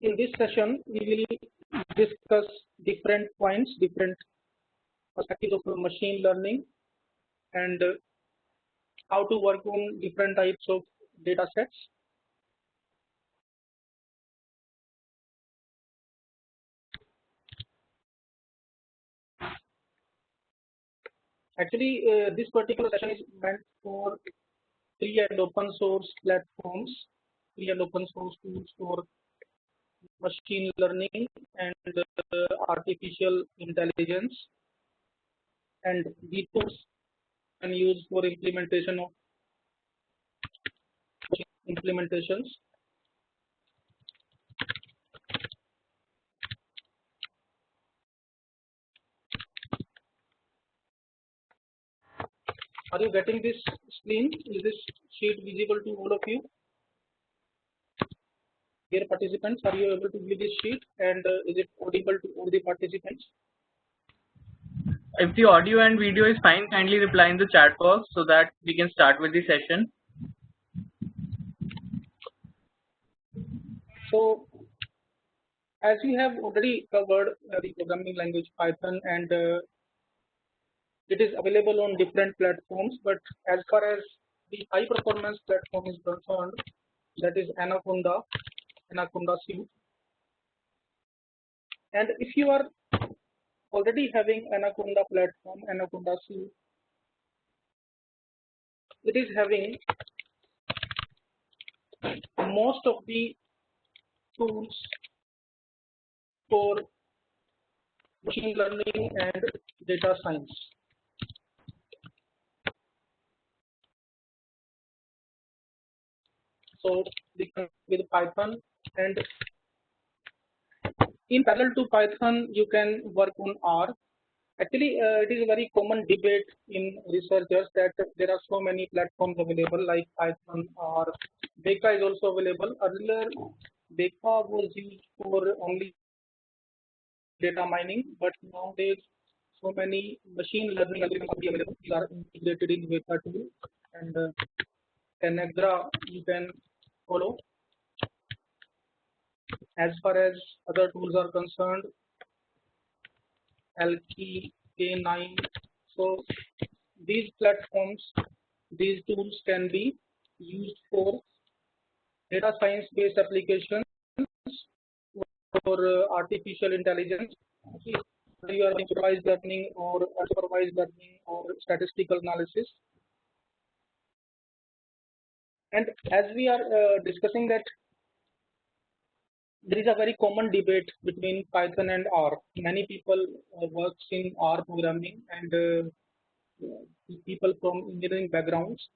In this session, we will discuss different points, different perspectives of machine learning, and how to work on different types of data sets. Actually, this particular session is meant for free and open source platforms, free and open source tools for machine learning and artificial intelligence, and these tools can use for implementation of implementations. Are you getting this screen? Is this sheet visible to all of you? Dear participants, are you able to view this sheet, and is it audible to all the participants? If the audio and video is fine, kindly reply in the chat box so that we can start with the session. So, as we have already covered the programming language Python, and it is available on different platforms, but as far as the high performance platform is concerned, that is Anaconda Suite. And if you are already having Anaconda platform, Anaconda Suite, it is having most of the tools for machine learning and data science. So with Python, and in parallel to Python, you can work on R. Actually, it is a very common debate in researchers that there are so many platforms available like Python, or Beka is also available. Earlier, Beka was used for only data mining, but nowadays so many machine learning algorithms are available. These are integrated in Beka tool, and Tenegra you can follow. As far as other tools are concerned, Alki, K9. So these platforms, these tools can be used for data science based applications, for artificial intelligence. Okay. You are supervised learning or unsupervised learning or statistical analysis. And as we are discussing that, there is a very common debate between Python and R. Many people works in R programming, and people from engineering backgrounds,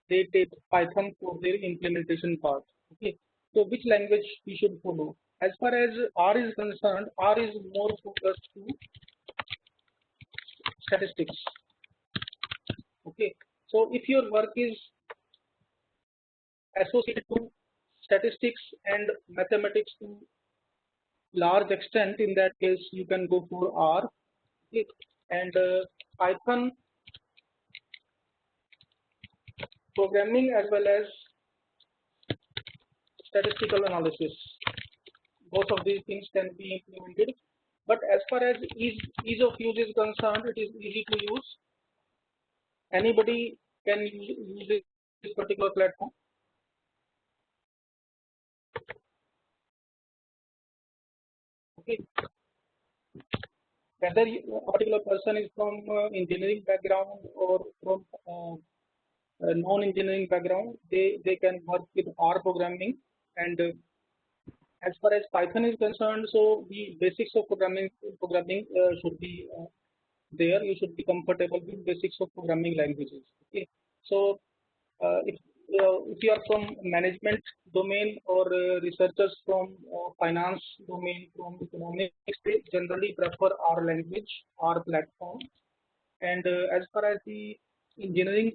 they take Python for their implementation part. Okay, so which language we should follow? As far as R is concerned, R is more focused to statistics. Okay, so if your work is associated to statistics and mathematics to large extent, in that case you can go for R. Okay, and Python programming as well as statistical analysis, both of these things can be implemented. But as far as ease of use is concerned, it is easy to use. Anybody can use this particular platform. Okay, whether a particular person is from engineering background or from non-engineering background, they can work with R programming. And as far as Python is concerned, so the basics of programming should be there. You should be comfortable with basics of programming languages. Okay, so if you are from management domain or researchers from finance domain, from economics, they generally prefer R language, R platform. And as far as the engineering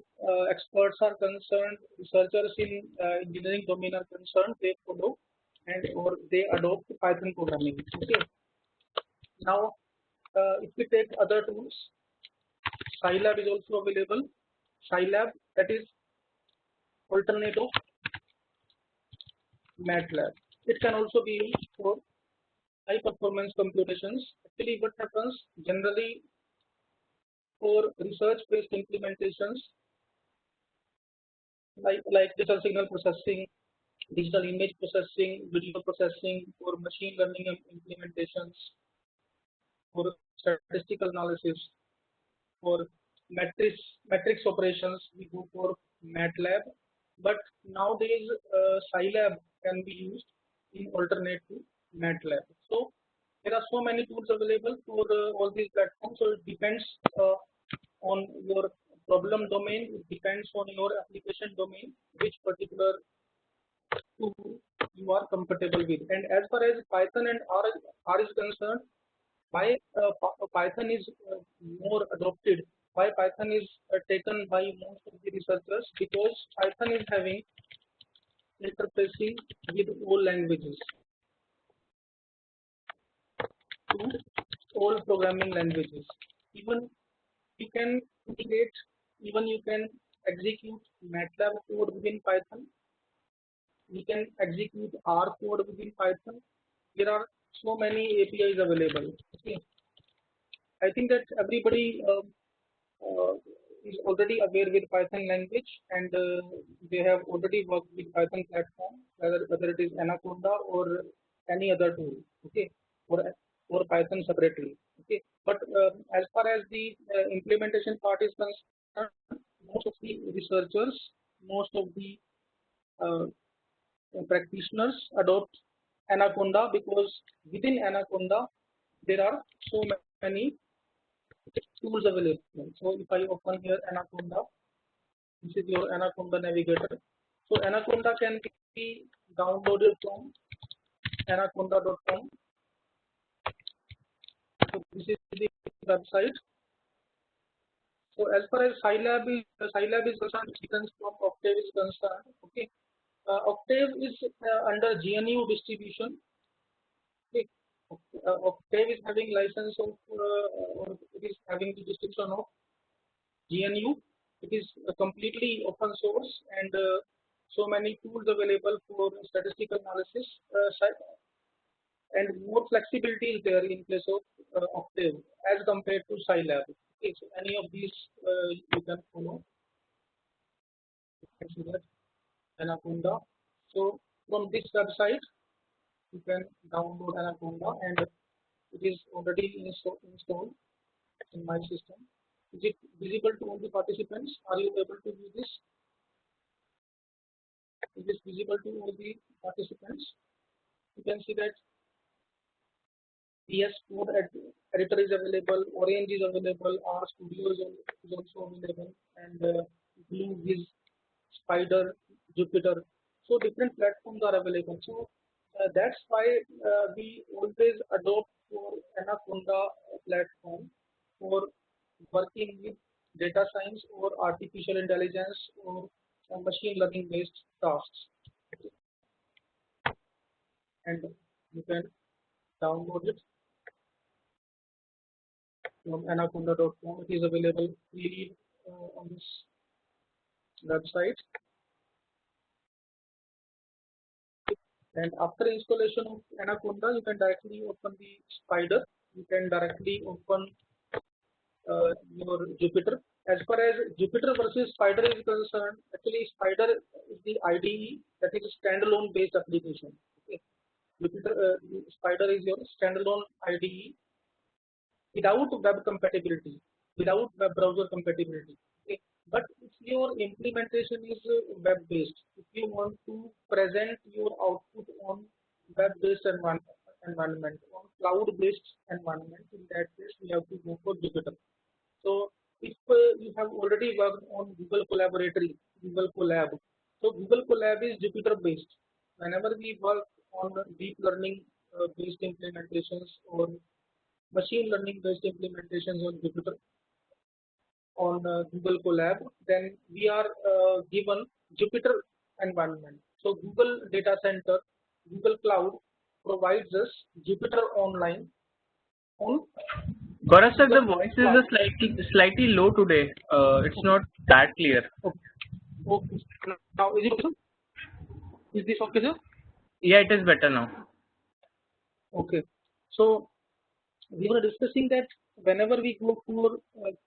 experts are concerned, researchers in engineering domain are concerned, they follow and or they adopt Python programming. Okay. Now, if we take other tools, Scilab is also available. Scilab, that is alternate of MATLAB. It can also be used for high performance computations. Actually, what happens generally for research based implementations like digital signal processing, digital image processing, video processing, for machine learning implementations, for statistical analysis, for matrix operations, we go for MATLAB. But nowadays, Scilab can be used in alternate to MATLAB. So there are so many tools available for all these platforms. So it depends on your problem domain. It depends on your application domain, which particular tool you are comfortable with. And as far as Python and R is concerned, why Python is more adopted, why Python is taken by most of the researchers, because Python is having interfacing with all languages, to all programming languages. Even you can integrate, even you can execute MATLAB code within Python. You can execute R code within Python. There are so many APIs available. Okay. I think that everybody is already aware with Python language, and they have already worked with Python platform, whether it is Anaconda or any other tool. Okay, or Python separately. Okay, but as far as the implementation part is concerned, most of the researchers, most of the practitioners adopt Anaconda, because within Anaconda there are so many tools available. So if I open here Anaconda, this is your Anaconda navigator. So Anaconda can be downloaded from anaconda.com. So this is the website. So as far as Scilab is concerned, difference from Octave is concerned. Okay, Octave is under GNU distribution. Okay. Octave is having license of, or it is having the distribution of GNU. It is completely open source, and so many tools available for statistical analysis, and more flexibility is there in case of Octave as compared to Scilab. Okay, so any of these you can follow. You can see that Anaconda. So from this website you can download Anaconda, and it is already installed in my system. Is it visible to all the participants? Are you able to view this? Is this visible to all the participants? You can see that VS Code editor is available, Orange is available, RStudio is also available, and Blue is Spider, Jupyter. So different platforms are available. So that's why we always adopt for Anaconda platform for working with data science or artificial intelligence or machine learning based tasks. And you can download it from anaconda.com. It is available freely on this website. And after installation of Anaconda, you can directly open the Spider. You can directly open your Jupyter. As far as Jupyter versus Spider is concerned, actually Spider is the IDE, that is a standalone based application. Okay. Jupyter, Spider is your standalone IDE without web compatibility, without web browser compatibility. Okay. But if your implementation is web based, if you want to present your output on web based environment, on cloud based environment, in that case we have to go for Jupyter. So if you have already worked on Google Collaboratory, Google Colab, so Google Colab is Jupyter based. Whenever we work on deep learning based implementations or machine learning based implementations on Jupyter, on Google Colab, then we are given Jupyter environment. So Google Data Center, Google Cloud provides us Jupyter Online on. Gaurav sir, the voice is slightly low today. It's not that clear. Okay. Okay. Now is it okay, sir? Is this okay, sir? Yeah, it is better now. Okay. So we were discussing that whenever we go for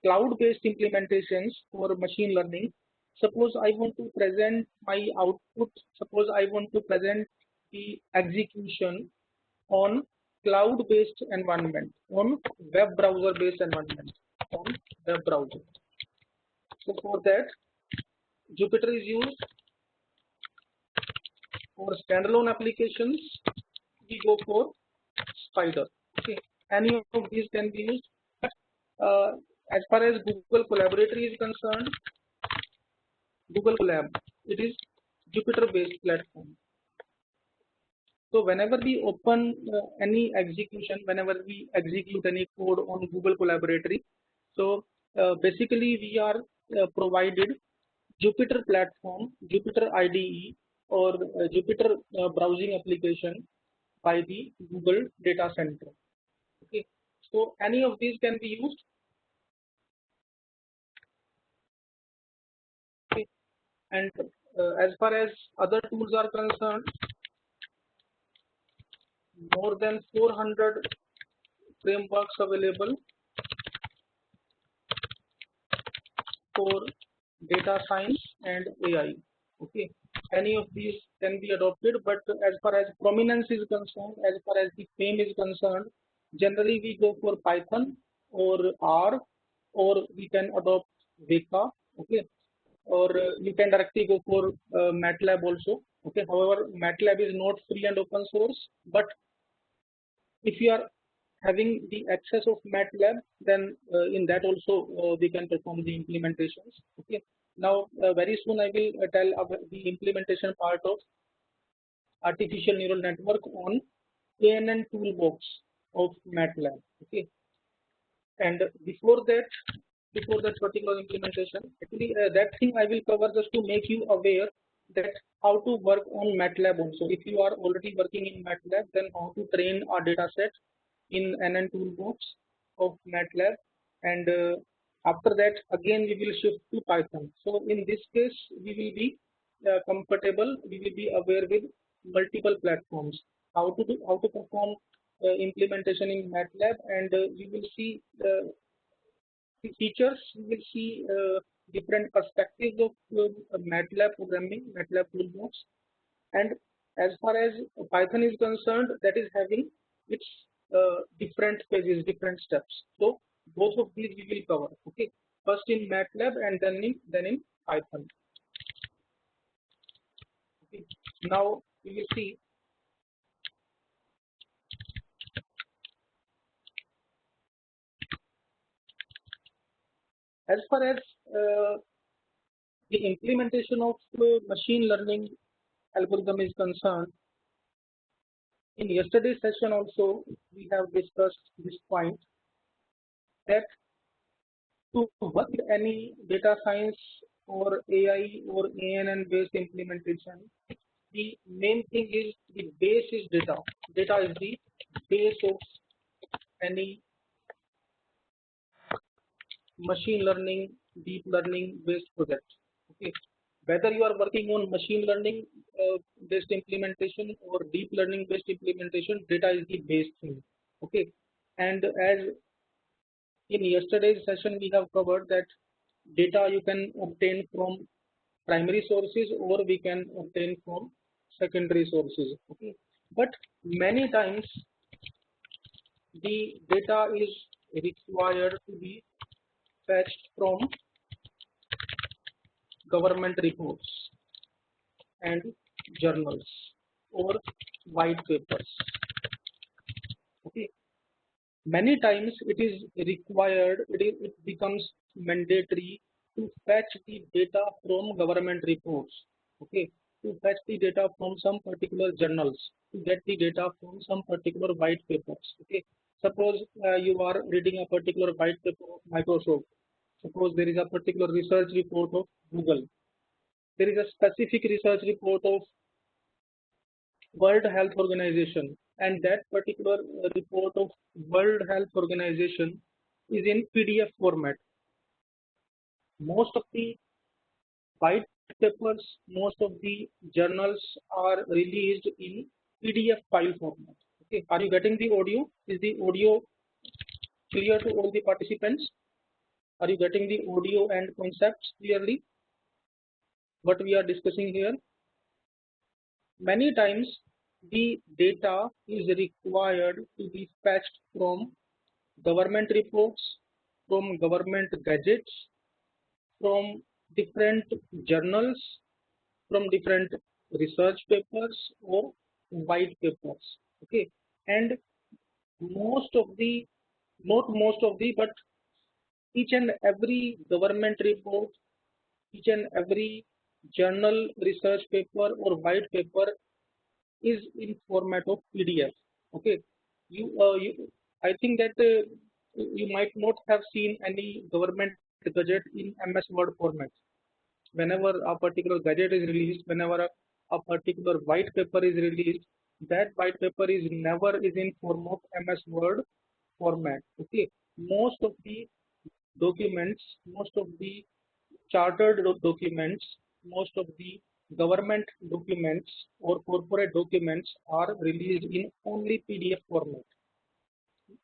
cloud-based implementations for machine learning, suppose I want to present my output, suppose I want to present the execution on cloud-based environment, on web browser-based environment, on web browser. So for that, Jupyter is used. For standalone applications, we go for Spider. Okay, any of these can be used. Uh, as far as Google Collaboratory is concerned, Google Colab, it is Jupyter-based platform. So whenever we open any execution, whenever we execute any code on Google Collaboratory, so basically we are provided Jupyter platform, Jupyter IDE, or Jupyter browsing application by the Google Data Center. Okay, so any of these can be used. Okay, and as far as other tools are concerned, more than 400 frameworks available for data science and AI. Okay, any of these can be adopted, but as far as prominence is concerned, as far as the fame is concerned, generally we go for Python or R, or we can adopt Veka. Okay, or you can directly go for MATLAB also. Okay, however, MATLAB is not free and open source, but if you are having the access of MATLAB, then in that also we can perform the implementations. Okay. Now, very soon I will tell about the implementation part of artificial neural network on ANN toolbox of MATLAB. Okay. And before that particular implementation, actually that thing I will cover just to make you aware that how to work on MATLAB also. If you are already working in MATLAB, then how to train a data set in NN toolbox of MATLAB, and after that again we will shift to Python. So in this case we will be comfortable, we will be aware with multiple platforms, how to perform implementation in MATLAB, and you will see the features, you will see different perspectives of MATLAB programming, MATLAB toolbox, and as far as Python is concerned, that is having its different phases, different steps. So both of these we will cover. Okay, first in MATLAB and then in Python. Okay. Now we will see as far as the implementation of machine learning algorithm is concerned. In yesterday's session also we have discussed this point that to work with any data science or AI or ANN based implementation, the main thing is the base is data. Data is the base of any machine learning, deep learning based project. Okay, whether you are working on machine learning based implementation or deep learning based implementation, data is the base thing. Okay, and as in yesterday's session we have covered that data you can obtain from primary sources or we can obtain from secondary sources. Okay, but many times the data is required to be fetched from government reports and journals or white papers. Okay, many times it is required, it becomes mandatory to fetch the data from government reports. Okay, to fetch the data from some particular journals, to get the data from some particular white papers. Okay, suppose you are reading a particular white paper of Microsoft. Suppose there is a particular research report of Google. There is a specific research report of World Health Organization, and that particular report of World Health Organization is in PDF format. Most of the white papers, most of the journals are released in PDF file format. Okay, are you getting the audio? Is the audio clear to all the participants? Are you getting the audio and concepts clearly? What we are discussing here? Many times the data is required to be fetched from government reports, from government gadgets, from different journals, from different research papers or white papers. Okay, and most of the, not most of the, but each and every government report, each and every journal, research paper or white paper is in format of PDF. Okay, I think that you might not have seen any government gadget in MS Word format. Whenever a particular gadget is released, whenever a particular white paper is released, that white paper is never is in form of MS Word format. Okay, most of the documents, most of the chartered documents, most of the government documents or corporate documents are released in only PDF format.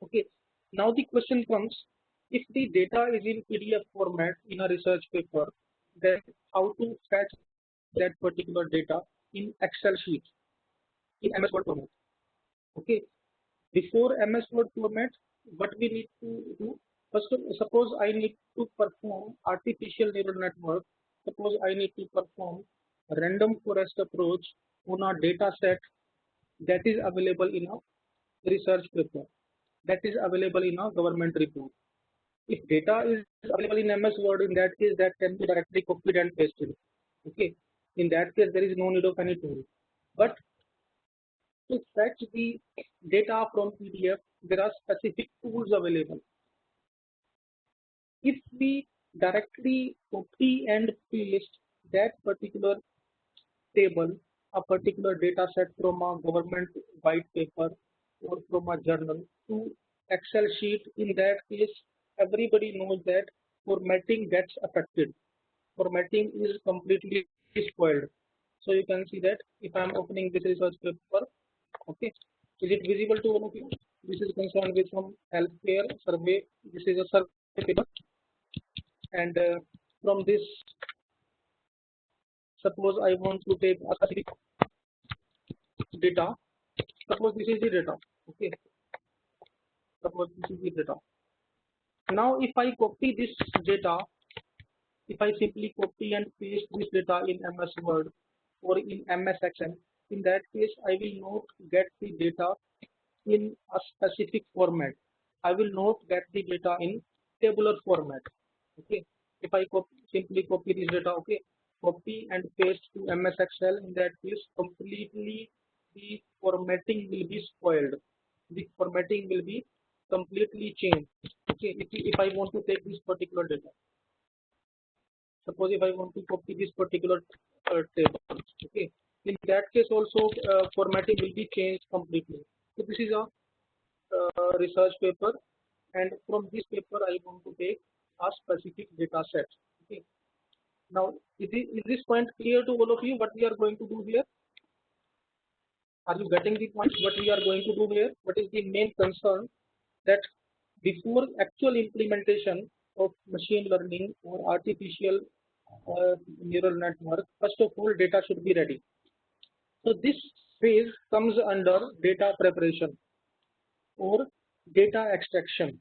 Okay, now the question comes, if the data is in PDF format in a research paper, then how to fetch that particular data in Excel sheet, in MS Word format? Okay, before MS Word format, what we need to do, first suppose I need to perform artificial neural network, suppose I need to perform a random forest approach on a data set that is available in a research paper, that is available in a government report. If data is available in MS Word, in that case that can be directly copied and pasted. Okay, in that case there is no need of any tool. But to fetch the data from PDF, there are specific tools available. If we directly copy and paste that particular table, a particular data set from a government white paper or from a journal to Excel sheet, in that case, everybody knows that formatting gets affected. Formatting is completely spoiled. So you can see that if I am opening this research paper, okay, is it visible to all of you? This is concerned with some healthcare survey. This is a survey paper, and from this, suppose I want to take a specific data. Suppose this is the data. Okay, suppose this is the data. Now, if I copy this data, if I simply copy and paste this data in MS Word or in MS Excel, in that case, I will not get the data in a specific format. I will not get the data in tabular format. Okay, if I simply copy this data, okay, copy and paste to MS Excel, in that case, completely the formatting will be spoiled. The formatting will be completely changed. Okay, if I want to take this particular data, suppose if I want to copy this particular table, okay, in that case also formatting will be changed completely. So this is a research paper, and from this paper I want to take a specific data set. Okay, now is this point clear to all of you what we are going to do here? Are you getting the point what we are going to do here? What is the main concern? That before actual implementation of machine learning or artificial neural network, first of all data should be ready. So this phase comes under data preparation or data extraction.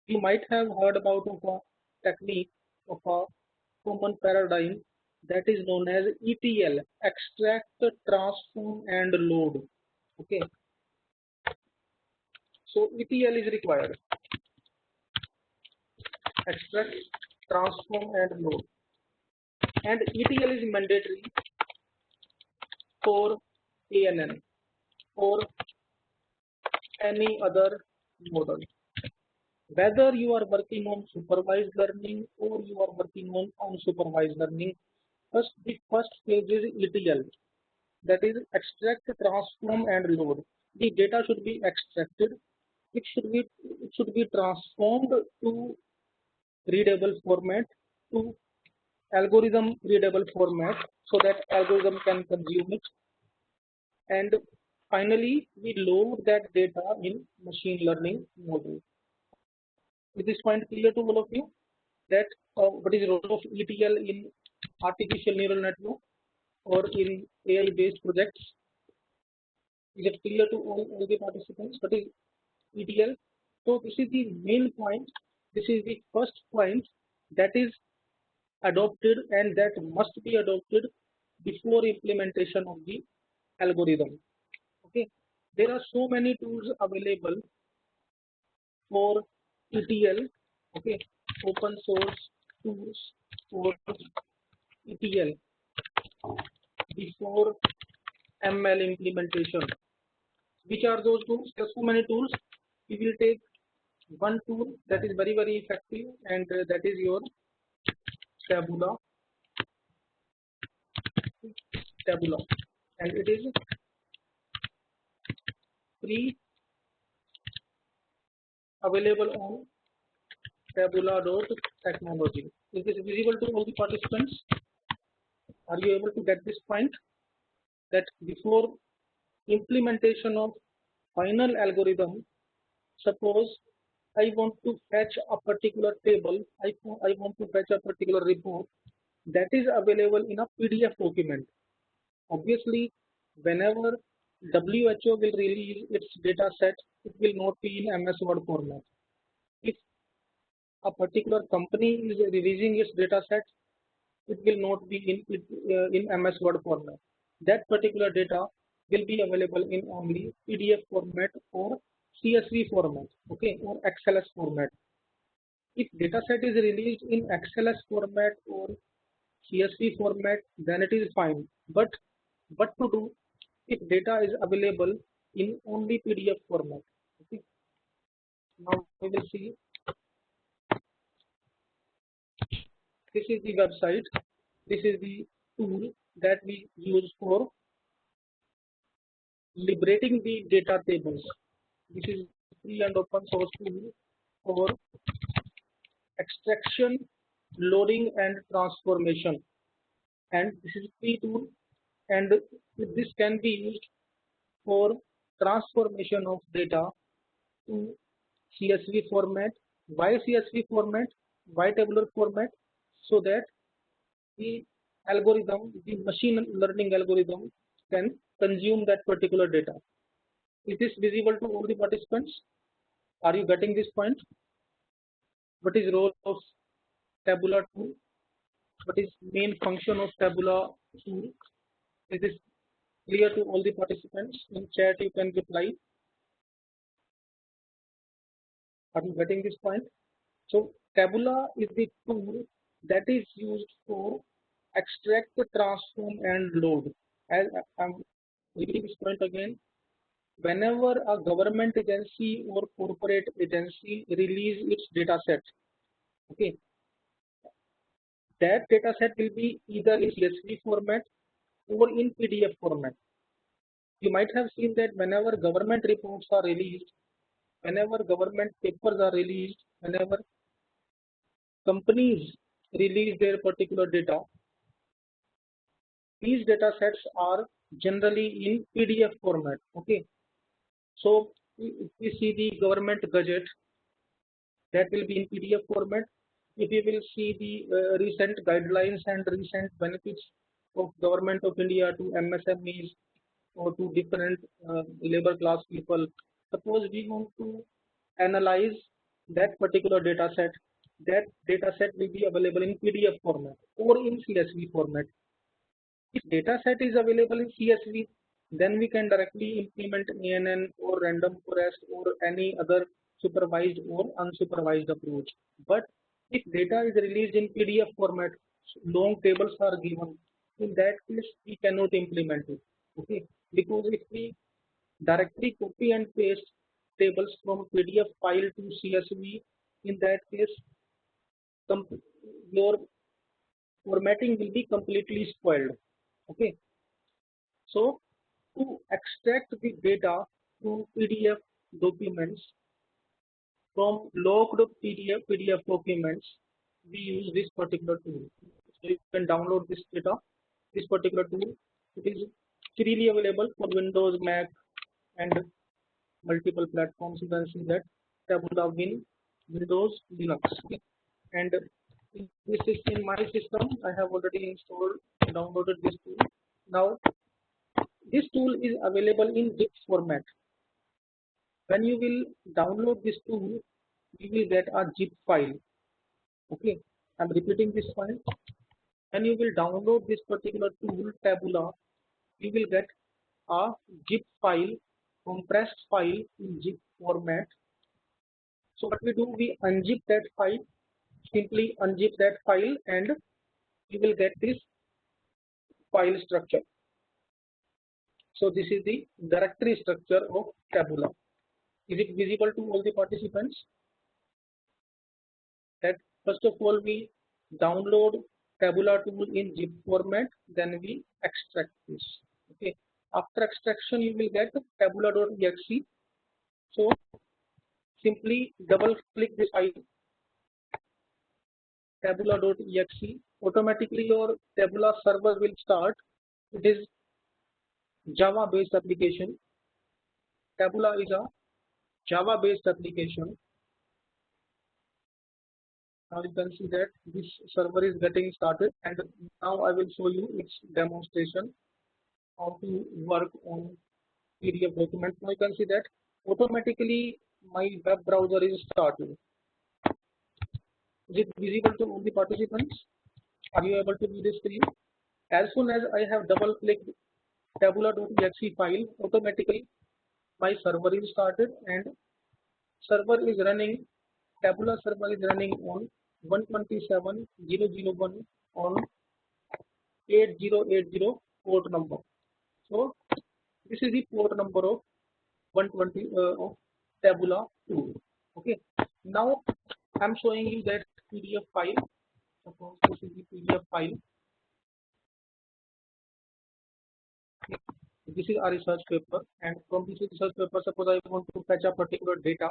You might have heard about of a technique of a common paradigm that is known as ETL, extract, transform and load. Okay, so ETL is required, extract, transform and load, and ETL is mandatory for ANN or any other model. Whether you are working on supervised learning or you are working on unsupervised learning, the first phase is ETL, that is extract, transform and load. The data should be extracted, it should be transformed to readable format, to algorithm readable format, so that algorithm can consume it, and finally we load that data in machine learning model. Is this point clear to all of you? That what is the role of ETL in artificial neural network or in AI based projects? Is it clear to all the participants? What is ETL? So this is the main point. This is the first point that is adopted and that must be adopted before implementation of the algorithm. Okay, there are so many tools available for ETL. Okay, open source tools for ETL before ML implementation. Which are those tools? There are so many tools. We will take one tool that is very effective, and that is your Taboola, and it is free, available on taboola.technology. Is this visible to all the participants? Are you able to get this point? That before implementation of final algorithm, suppose I want to fetch a particular table, I want to fetch a particular report that is available in a PDF document. Obviously, whenever WHO will release its data set, it will not be in MS Word format. If a particular company is releasing its data set, it will not be in MS Word format. That particular data will be available in only PDF format or CSV format, okay, or XLS format. If data set is released in XLS format or CSV format, then it is fine. But what to do if data is available in only PDF format? Okay. Now we will see. This is the website. This is the tool that we use for liberating the data tables. This is free and open source tool for extraction, loading, and transformation. And this is free tool, and this can be used for transformation of data to CSV format. Why CSV format? Why tabular format? So that the algorithm, the machine learning algorithm, can consume that particular data. Is this visible to all the participants? Are you getting this point? What is role of tabular tool? What is main function of tabular tool? Is this clear to all the participants? In chat you can reply. Are you getting this point? So Taboola is the tool that is used for extract, transform, and load. As I'm repeating this point again, whenever a government agency or corporate agency release its data set, okay, that data set will be either in CSV format or in PDF format. You might have seen that whenever government reports are released, whenever government papers are released, whenever companies release their particular data, these data sets are generally in PDF format. Okay, so if we see the government budget, that will be in PDF format. If you will see the recent guidelines and recent benefits of government of India to MSMEs or to different labor class people, suppose we want to analyze that particular data set, that data set will be available in PDF format or in CSV format. If data set is available in CSV, then we can directly implement ANN or random forest or any other supervised or unsupervised approach. But if data is released in PDF format, long tables are given, in that case we cannot implement it. Okay, because if we directly copy and paste tables from PDF file to CSV, in that case your formatting will be completely spoiled. Okay, so to extract the data to PDF documents from logged PDF documents, we use this particular tool. So you can download this data, this particular tool. It is freely available for Windows, Mac, and multiple platforms. You can see that Tabula Win, Windows, Linux. Okay. And this is in my system. I have already installed, downloaded this tool. Now this tool is available in zip format. When you will download this tool, you will get a zip file. Okay, I'm repeating this file. When you will download this particular tool, Tabula, you will get a zip file, compressed file in zip format. So what we do, we unzip that file, simply unzip that file, and you will get this file structure. So this is the directory structure of Tabula. Is it visible to all the participants? That first of all we download Tabula tool in zip format, then we extract this. Okay. After extraction, you will get tabula.exe. So simply double click this file, tabula.exe. Automatically your Tabula server will start. It is Java based application. Tabula is a Java based application. Now you can see that this server is getting started, and now I will show you its demonstration how to work on PDF document. Now you can see that automatically my web browser is started. Is it visible to all the participants? Are you able to view the screen? As soon as I have double clicked tabula.exe file, automatically my server is started, and server is running, Tabula server is running on 127.0.0.1 on 8080 port number. So this is the port number of 120 of Tabula tool. Okay. Now I'm showing you that PDF file. Suppose this is the PDF file. This is our research paper, and from this research paper, suppose I want to fetch a particular data,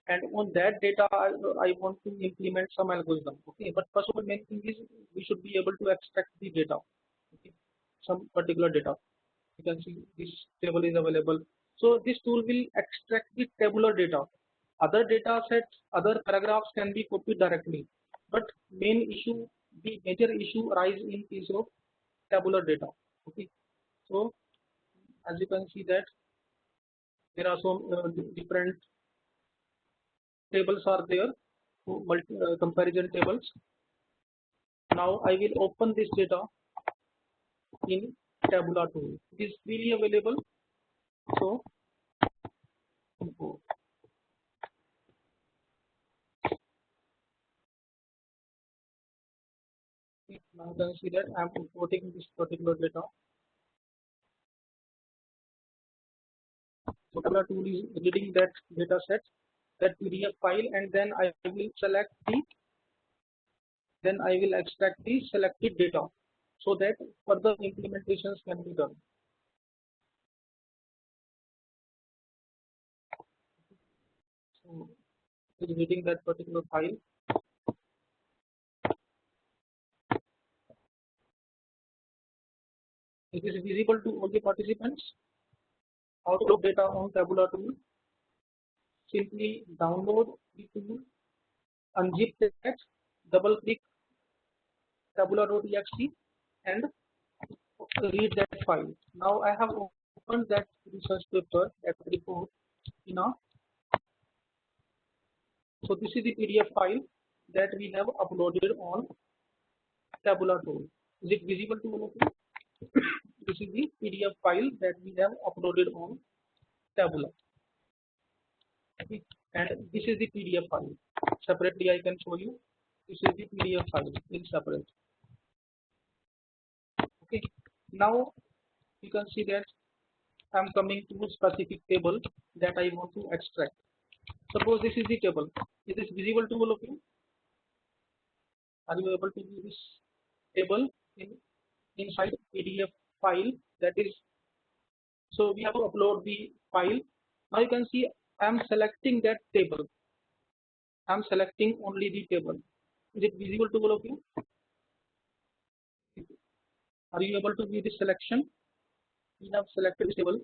and on that data I want to implement some algorithm. Okay, but first of all, main thing is we should be able to extract the data. Okay, some particular data. You can see this table is available. So this tool will extract the tabular data. Other data sets, other paragraphs can be copied directly, but main issue, the major issue arise in case of tabular data. Okay, so as you can see that there are some different tables are there, comparison tables. Now I will open this data in Tabula tool. It is freely available. So import. Now you can see that I am importing this particular data. So Tabula tool is reading that data set, that PDF file, and then I will select the, then I will extract the selected data so that further implementations can be done. So it is reading that particular file. It is visible to all the participants. How to load data on Tabula tool? Simply download the tool, unzip the text, double click tabula.exe, and read that file. Now I have opened that research paper, that report in a, so this is the PDF file that we have uploaded on Tabula tool. Is it visible to all of you? This is the PDF file that we have uploaded on Tabula. Okay. And this is the PDF file. Separately I can show you. This is the PDF file in separate. Okay. Now you can see that I am coming to a specific table that I want to extract. Suppose this is the table. Is this visible to all of you? Are you able to view this table inside PDF file? That is, so we have to upload the file. Now you can see I am selecting that table. I am selecting only the table. Is it visible to all of you? Are you able to view this selection? We have selected this table.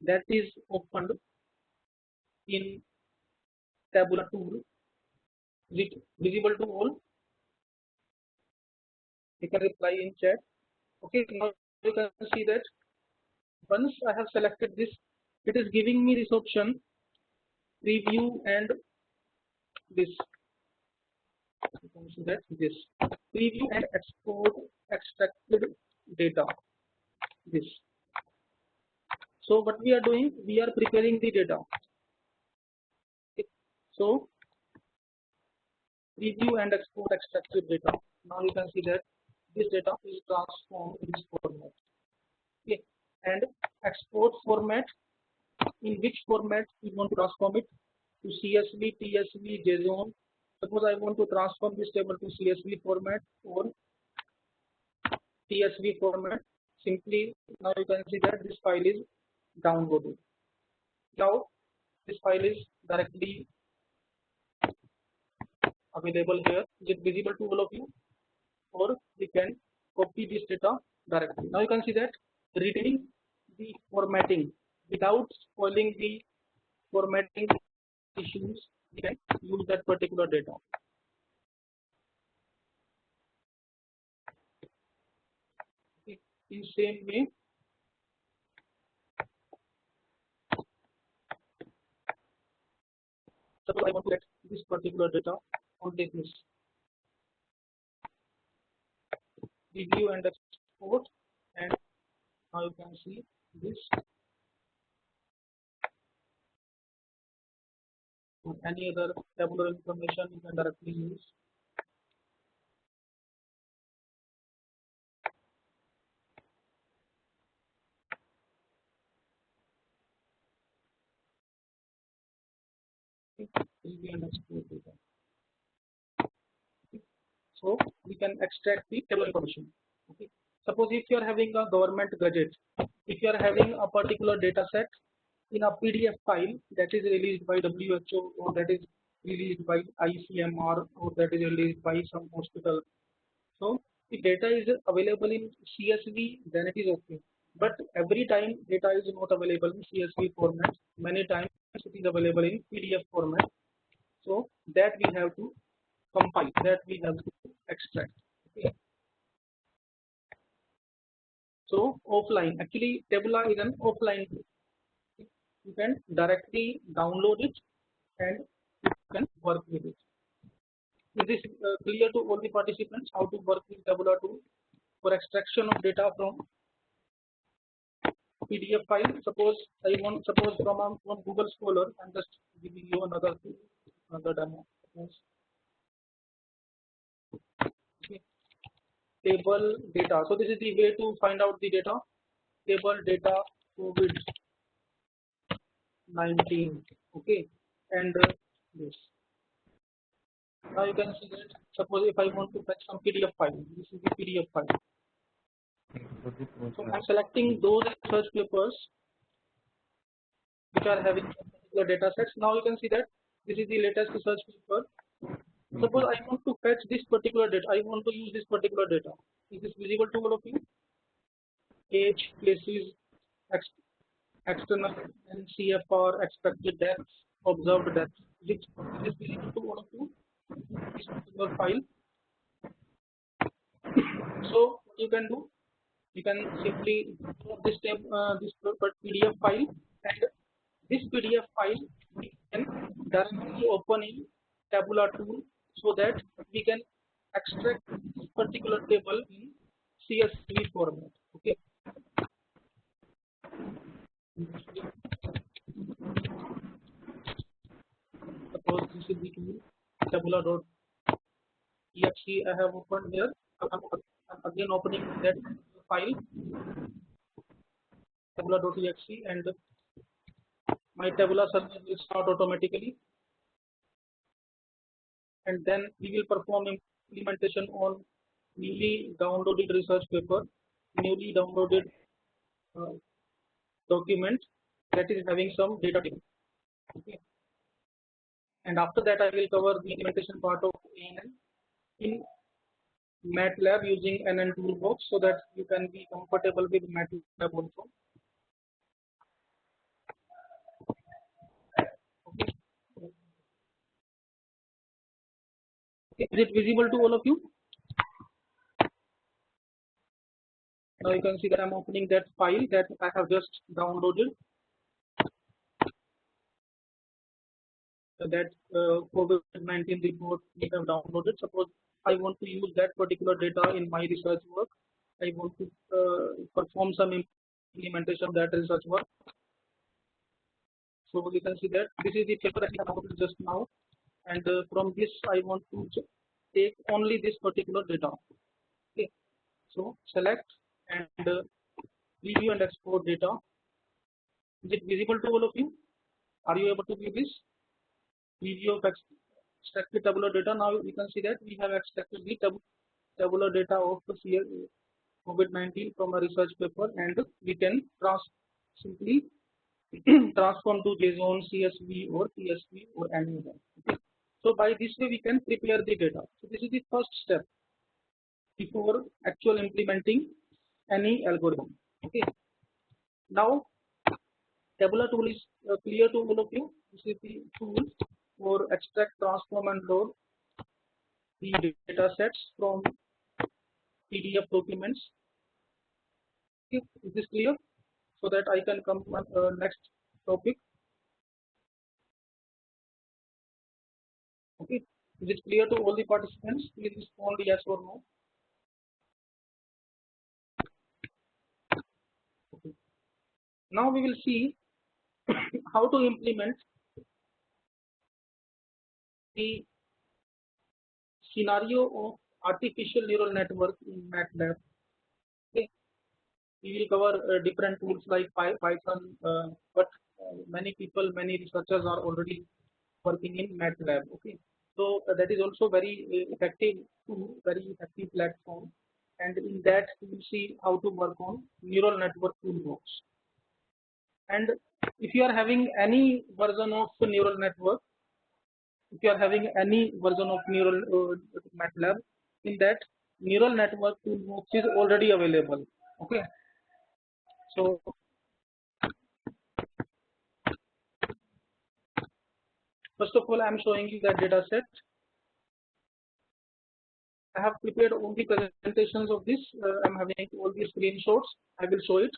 that is opened in tabular tool. Is it visible to all? You can reply in chat. Okay, now you can see that once I have selected this, it is giving me this option, preview and this. You can see that this preview and export extracted data. This. So what we are doing, we are preparing the data. Okay. So preview and export extracted data. Now you can see that this data is transformed in this format. Okay. And export format, in which format we want to transform it, to CSV, TSV, JSON. Suppose I want to transform this table to CSV format or TSV format. Simply now you can see that this file is downloaded. Now this file is directly available here. Is it visible to all of you? Or we can copy this data directly. Now you can see that retaining the formatting without spoiling the formatting issues, we can use that particular data. Okay. In same way, suppose I want to get this particular data on this list. Review and export, and now you can see this. Or any other tabular information you can directly use. Review and export data. So we can extract the table information. Okay. Suppose if you are having a government gadget, if you are having a particular data set in a PDF file that is released by WHO or that is released by ICMR or that is released by some hospital. So if data is available in CSV, then it is okay. But every time data is not available in CSV format, many times it is available in PDF format. So that we have to compile, that we have to extract. Okay. So offline, actually Tabula is an offline tool. You can directly download it and you can work with it. Is this clear to all the participants how to work with Tabula tool for extraction of data from PDF file? Suppose from Google Scholar, I'm just giving you another demo. Okay. Table data. So this is the way to find out the data. Table data COVID-19. Okay, and this. Now you can see that. Suppose if I want to fetch some PDF file, this is the PDF file. So I'm selecting those search papers which are having particular data sets. Now you can see that this is the latest research paper. Suppose I want to fetch this particular data. I want to use this particular data. Is this visible to all of you? Age, places, external and CFR, expected deaths, observed deaths. Is this visible to all of you? This particular file. So what you can do, you can simply upload this PDF file, and this PDF file we can directly open in Tabula tool so that we can extract this particular table in CSV format. Okay. Suppose this is the tool tabula.exe I have opened here. I'm again opening that file tabula.exe, and my Tabula server will start automatically, and then we will perform implementation on newly downloaded research paper, newly downloaded document that is having some data table. Okay. And after that I will cover the implementation part of ANN in MATLAB using NN Toolbox so that you can be comfortable with MATLAB also. Okay, is it visible to all of you? Now you can see that I'm opening that file that I have just downloaded. That COVID-19 report we have downloaded. Suppose I want to use that particular data in my research work. I want to perform some implementation of that research work. So you can see that this is the paper that I have downloaded just now, and from this I want to take only this particular data. Okay, so select and preview and export data. Is it visible to all of you? Are you able to view this? Preview of extracted tabular data. Now you can see that we have extracted the tabular data of the COVID-19 from a research paper, and we can simply transform to JSON, CSV or CSV or any of them. Okay. So by this way we can prepare the data. So this is the first step before actual implementing any algorithm. Okay. Now tabular tool is clear to all of you. This is the tool for extract, transform and load the data sets from PDF documents. Okay. Is this clear? So that I can come to next topic. Okay. Is it clear to all the participants? Please respond yes or no. Okay. Now we will see how to implement the scenario of artificial neural network in MATLAB. Okay. We will cover different tools like Python, but many researchers are already working in MATLAB. Okay, so that is also very effective tool, very effective platform, and in that we will see how to work on neural network toolbox. And if you are having any version of neural network, if you are having any version of neural MATLAB, in that neural network toolbox is already available. Okay, so first of all, I am showing you that data set. I have prepared all the presentations of this. I am having all the screenshots. I will show it.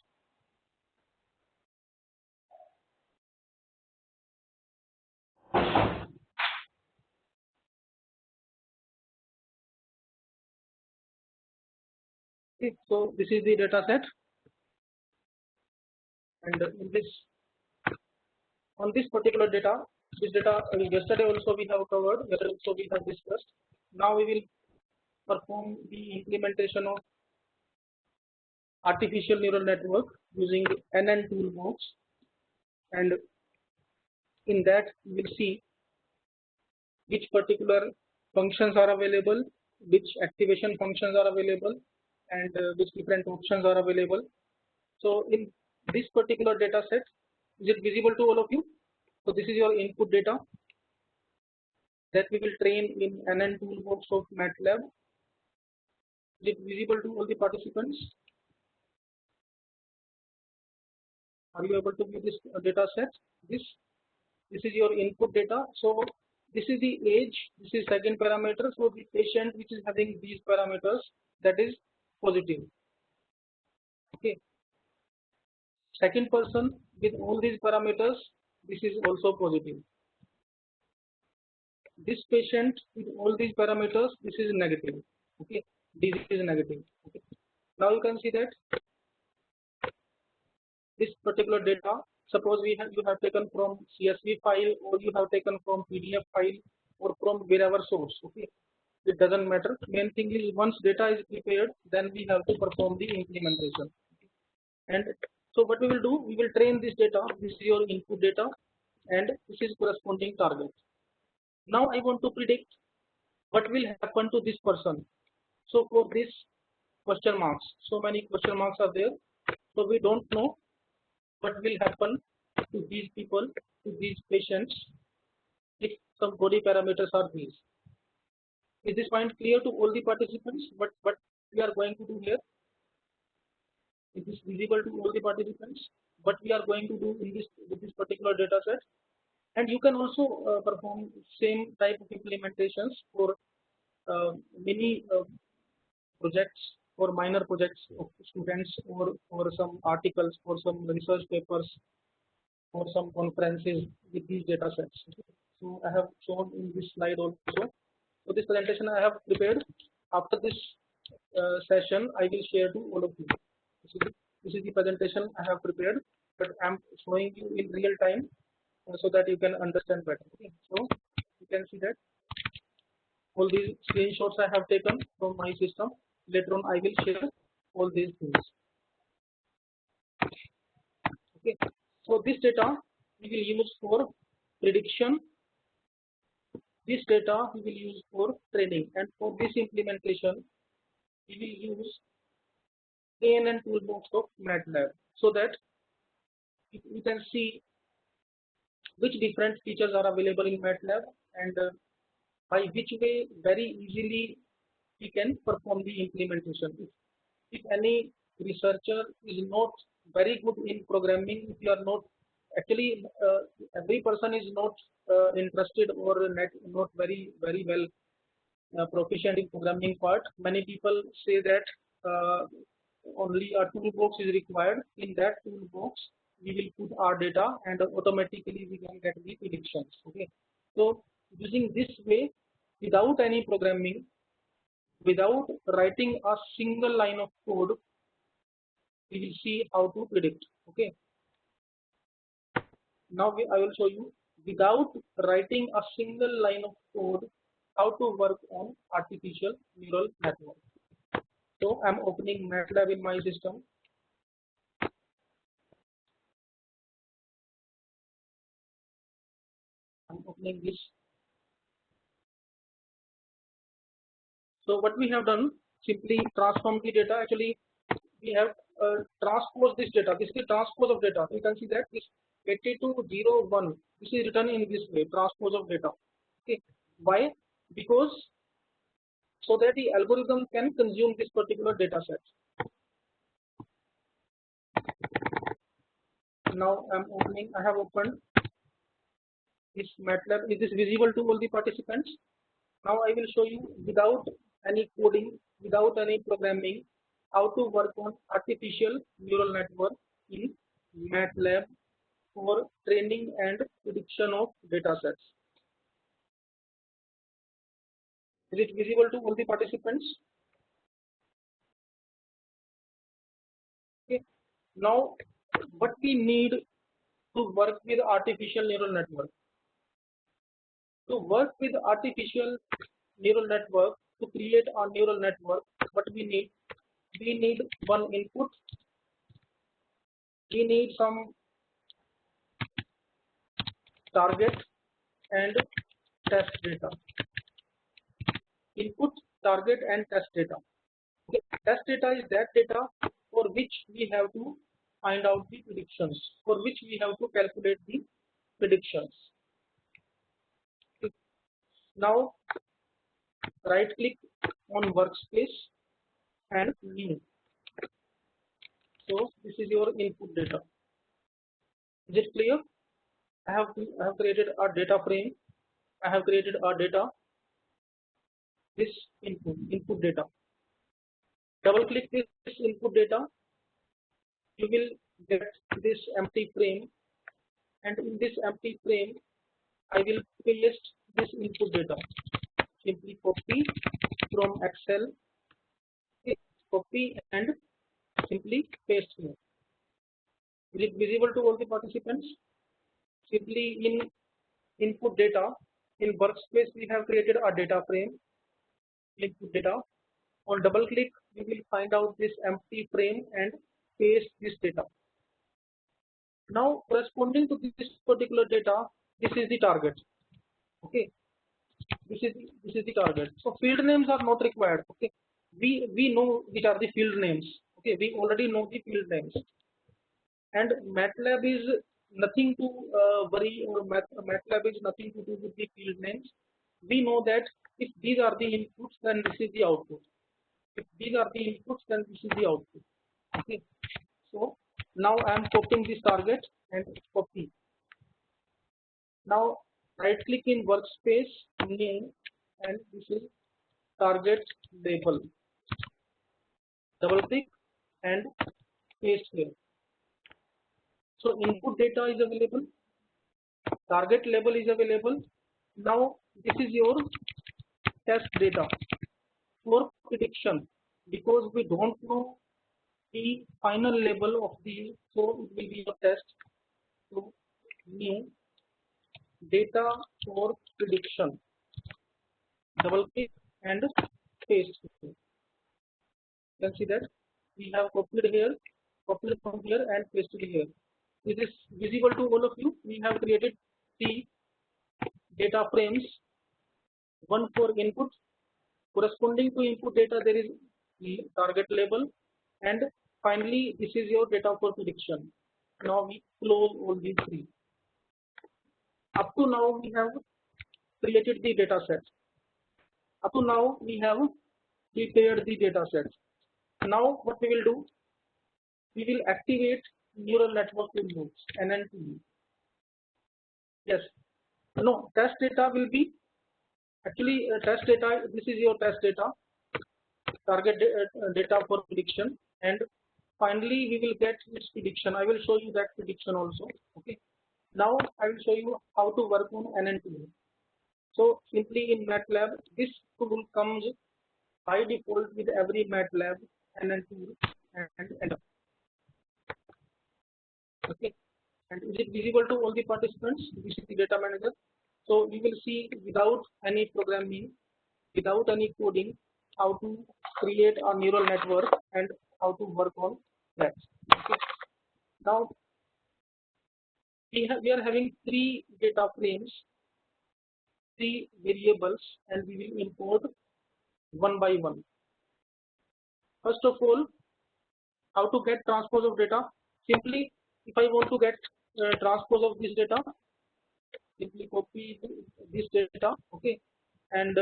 Okay, so this is the data set, and in this, on this particular data, this data yesterday also we have covered. Yesterday also we have discussed. Now we will perform the implementation of artificial neural network using NN toolbox, and in that we will see which particular functions are available, which activation functions are available, and which different options are available. So in this particular data set, is it visible to all of you? So this is your input data that we will train in NN toolbox of MATLAB. Is it visible to all the participants? Are you able to view this data set? This is your input data. So this is the age. This is second parameter. So the patient which is having these parameters, that is positive. Okay. Second person with all these parameters, this is also positive. This patient with all these parameters, this is negative. Okay, this is negative. Okay. Now you can see that this particular data, suppose you have taken from CSV file, or you have taken from PDF file, or from wherever source. Okay, it doesn't matter. Main thing is once data is prepared, then we have to perform the implementation. And so what we will do, we will train this data. This is your input data, and this is corresponding target. Now I want to predict what will happen to this person. So for this question marks, so many question marks are there. So we don't know what will happen to these people, to these patients, if some body parameters are these. Is this point clear to all the participants? What we are going to do here? Is this visible to all the participants? What we are going to do in this with this particular data set? And you can also perform same type of implementations for many projects or minor projects of students, or for some articles, for some research papers, for some conferences with these data sets. So I have shown in this slide also. So this presentation I have prepared. After this session, I will share to all of you. This is the presentation I have prepared, but I am showing you in real time so that you can understand better. Okay. So you can see that all these screenshots I have taken from my system. Later on, I will share all these things. Okay. So this data we will use for prediction. This data we will use for training, and for this implementation we will use KNN toolbox of MATLAB, so that you can see which different features are available in MATLAB, and by which way very easily we can perform the implementation. If any researcher is not very good in programming, if you are not actually every person is not interested or not very well proficient in programming part. Many people say that only a toolbox is required. In that toolbox we will put our data and automatically we can get the predictions. Okay, so using this way, without any programming, without writing a single line of code, we will see how to predict. Okay, now I will show you without writing a single line of code how to work on artificial neural network. So I'm opening MATLAB in my system. I'm opening this. So what we have done, simply transform the data. Actually, we have transposed this data. This is the transpose of data. You can see that this 8201. This is written in this way, transpose of data. Okay, why? Because so that the algorithm can consume this particular data set. Now I'm opening. I have opened this MATLAB. Is this visible to all the participants? Now I will show you without any coding, without any programming, how to work on artificial neural network in MATLAB for training and prediction of data sets. Is it visible to all the participants? Okay. Now what we need to work with artificial neural network. To work with artificial neural network, to create a neural network, what we need one input, we need some target and test data. Input, target and test data. Okay. Test data is that data for which we have to find out the predictions, for which we have to calculate the predictions. Okay. Now right click on workspace and new. So this is your input data. Is it clear? I have created a data frame. I have created a data. This input data. Double click this input data. You will get this empty frame, and in this empty frame, I will paste this input data. Simply copy from Excel. Okay. Copy and simply paste here. Is it visible to all the participants? Simply in input data, in workspace we have created a data frame, input data. On double click we will find out this empty frame and paste this data. Now corresponding to this particular data, this is the target. Okay, this is the target. So field names are not required. Okay, we know which are the field names. Okay, we already know the field names, and MATLAB is nothing to worry, or MATLAB is nothing to do with the field names. We know that if these are the inputs, then this is the output. If these are the inputs, then this is the output. Okay, so now I am copying this target and copy. Now right click in workspace, name, and this is target label. Double click and paste here. So input data is available, target label is available. Now this is your test data for prediction, because we don't know the final label of the, so it will be a test. So new data for prediction, double click and paste. You can see that we have copied here, copied from here and pasted here. Is this visible to all of you? We have created the data frames, one for input, corresponding to input data there is target label, and finally this is your data for prediction. Now we close all these three. Up to now we have created the data set. Up to now we have prepared the data set. Now what we will do, we will activate neural network inputs, NNT. Yes, no, test data will be actually test data. This is your test data, target data for prediction, and finally we will get its prediction. I will show you that prediction also. Okay, now I will show you how to work on NNT. So simply in MATLAB, this tool comes by default with every MATLAB NNT and okay. And is it visible to all the participants? This is the data manager. So we will see without any programming, without any coding, how to create a neural network and how to work on that. Okay. Now we are having three data frames, three variables, and we will import one by one. First of all, how to get transpose of data? Simply, if I want to get transpose of this data, simply copy this data, okay, and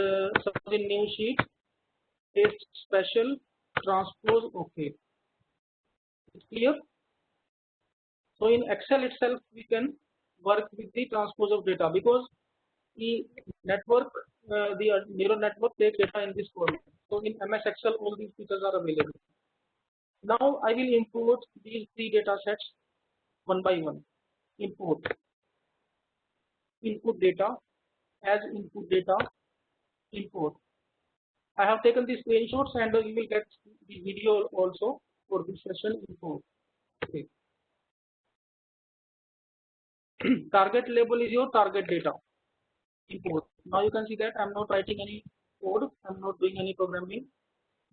suppose in new sheet, paste special transpose, okay. It's clear? So in Excel itself, we can work with the transpose of data, because the network, the neural network takes data in this format. So in MS Excel, all these features are available. Now I will import these three data sets one by one. Import input data as input data, import. I have taken these screenshots and you will get the video also for this session. Import. Okay. Target label is your target data. Import. Now you can see that I am not writing any code, I am not doing any programming.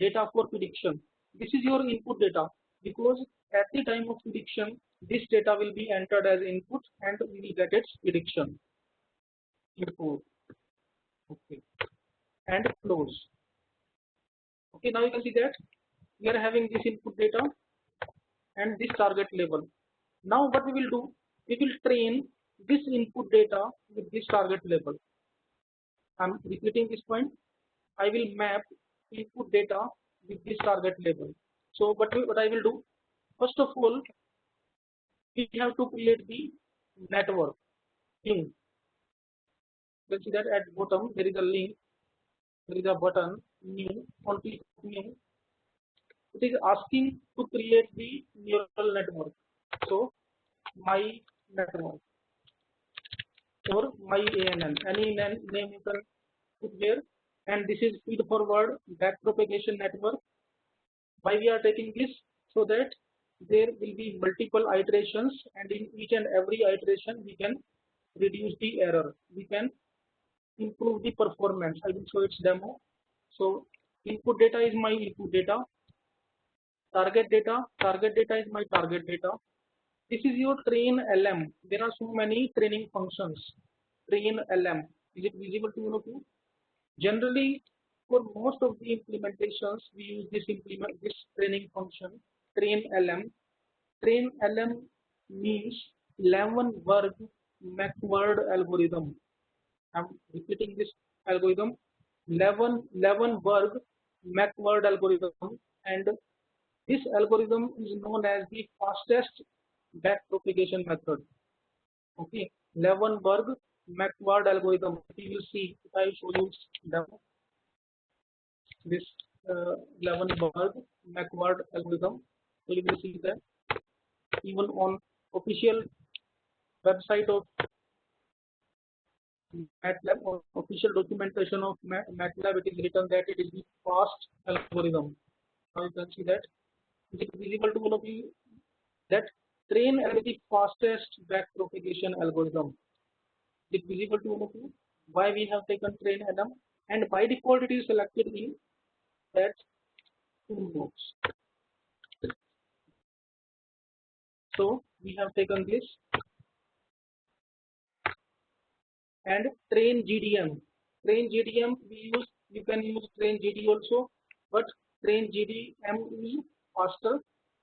Data for prediction. This is your input data, because at the time of prediction, this data will be entered as input and we will get its prediction. Import. Okay. And close. Okay, now you can see that we are having this input data and this target label. Now what we will do, we will train this input data with this target label. I am repeating this point. I will map input data with this target label. So what I will do, first of all, we have to create the network link. You can see that at bottom there is a link, there is a button, new, on click new. It is asking to create the neural network. So my network or my ANN, any name you can put here, and this is feed forward backpropagation network. Why we are taking this? So that there will be multiple iterations, and in each and every iteration we can reduce the error, we can improve the performance. I will show its demo. So input data is my input data, target data is my target data. This is your train LM. There are so many training functions. Train LM. Is it visible to all of you? Generally, for most of the implementations, we use this training function, train LM. Train LM means Leavenworth McWord algorithm. I'm repeating this algorithm, Leavenworth McWord algorithm, and this algorithm is known as the fastest backpropagation method. Okay, Leavenworth McWord algorithm. We will see if I show you demo. this Levenberg-McWard algorithm. So you will see that even on official website of MATLAB or official documentation of MATLAB, it is written that it is the fast algorithm. Now you can see that. Is it visible to all of you? That train is the fastest backpropagation algorithm. Is it visible to all of you? Why we have taken train NM, and by default it is selected in that toolbox. So we have taken this and train GDM. Train GDM we use. You can use train GD also, but train GDM is faster,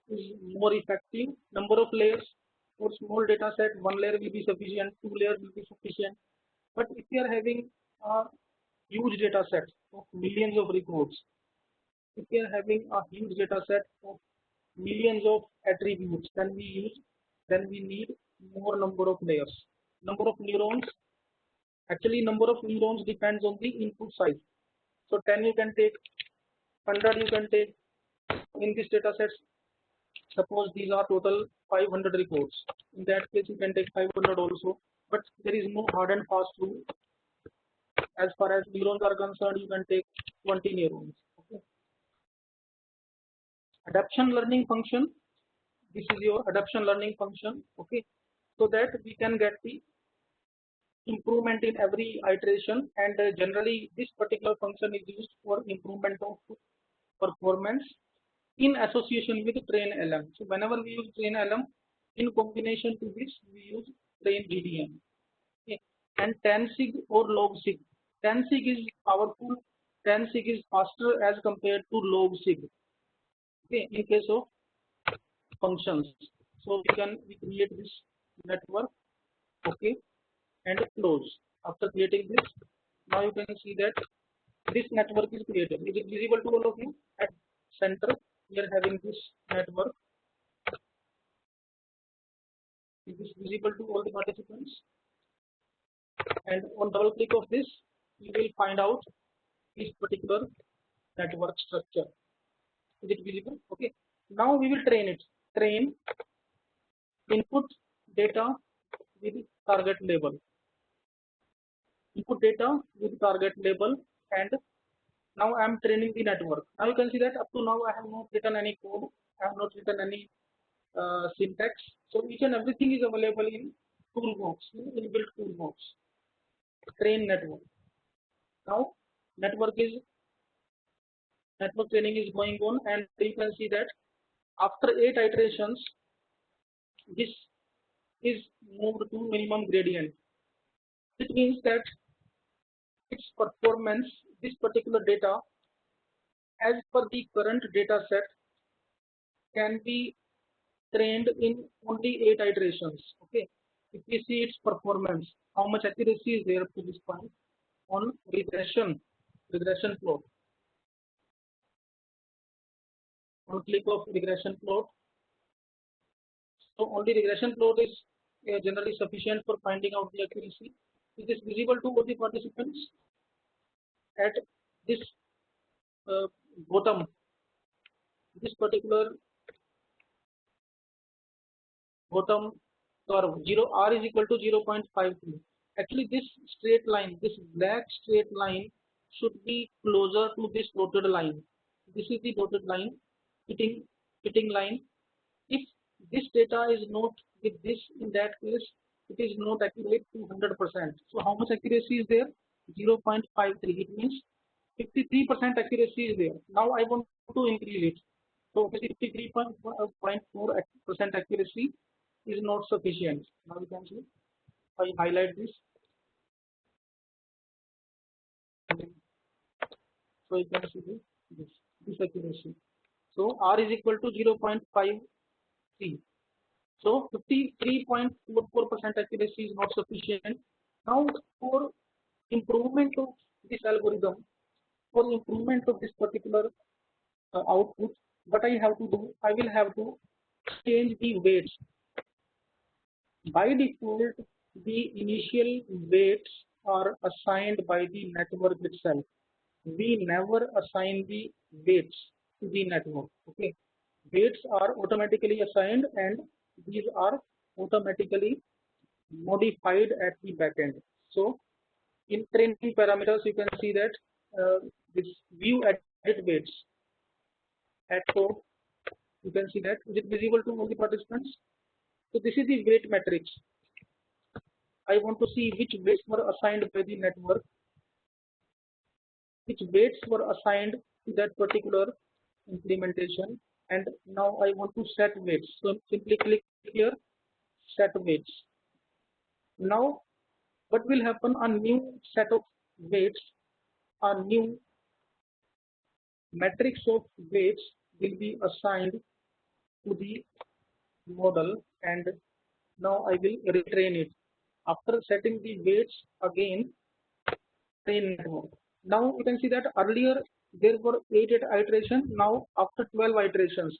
is more effective. Number of layers for small data set, one layer will be sufficient, two layers will be sufficient. But if you are having a huge data set of millions of records, if you are having a huge data set of millions of attributes, then we need more number of layers. Number of neurons. Actually, number of neurons depends on the input size. So 10 you can take, 100 you can take. In this data sets, suppose these are total 500 records. In that case, you can take 500 also. But there is no hard and fast rule. As far as neurons are concerned, you can take 20 neurons. Okay. Adaptation learning function. This is your adaptation learning function. Okay. So that we can get the improvement in every iteration, and generally this particular function is used for improvement of performance in association with train LM. So whenever we use train LM, in combination to this we use train GDM. Okay. And 10 sig or log sig. 10 sig is powerful, 10 sig is faster as compared to log sig. Okay, in case of functions. So we create this network. Okay. And close. After creating this, now you can see that this network is created. Is it visible to all of you? At center, we are having this network. Is this visible to all the participants? And on double click of this, you will find out this particular network structure. Is it visible? Okay. Now we will train it. Train input data with target label. Input data with target label, and now I am training the network. Now you can see that up to now I have not written any code, I have not written any syntax. So each and everything is available in toolbox, inbuilt toolbox. Train network. Now network training is going on, and you can see that after 8 iterations, this is moved to minimum gradient. It means that its performance, this particular data, as per the current data set, can be trained in only 8 iterations. Okay. If we see its performance, how much accuracy is there up to this point on regression plot. On click of regression plot. So only regression plot is generally sufficient for finding out the accuracy. Is this visible to all the participants? At this bottom, this particular bottom curve, R is equal to 0.53. Actually, this straight line, this black straight line, should be closer to this dotted line. This is the dotted line, fitting line. If this data is not with this, in that case, it is not accurate to 100%. So how much accuracy is there? 0.53. It means 53% accuracy is there. Now I want to increase it. So 53.4% accuracy is not sufficient. Now you can see, I highlight this. So you can see this accuracy. So R is equal to 0.53. So 53.44% accuracy is not sufficient. Now for improvement of this algorithm, for improvement of this particular output, what I have to do, I will have to change the weights. By default, the initial weights are assigned by the network itself. we never assign the weights to the network. Okay, weights are automatically assigned and these are automatically modified at the backend. So in training parameters, you can see that this view edit weights at so you can see that is it visible to all the participants? So this is the weight matrix. I want to see which weights were assigned by the network, which weights were assigned to that particular implementation, and now I want to set weights. So simply click here, set weights. Now what will happen? A new set of weights, a new matrix of weights will be assigned to the model, and now I will retrain it. After setting the weights again, train network. Now you can see that earlier there were 8 iterations. Now after 12 iterations,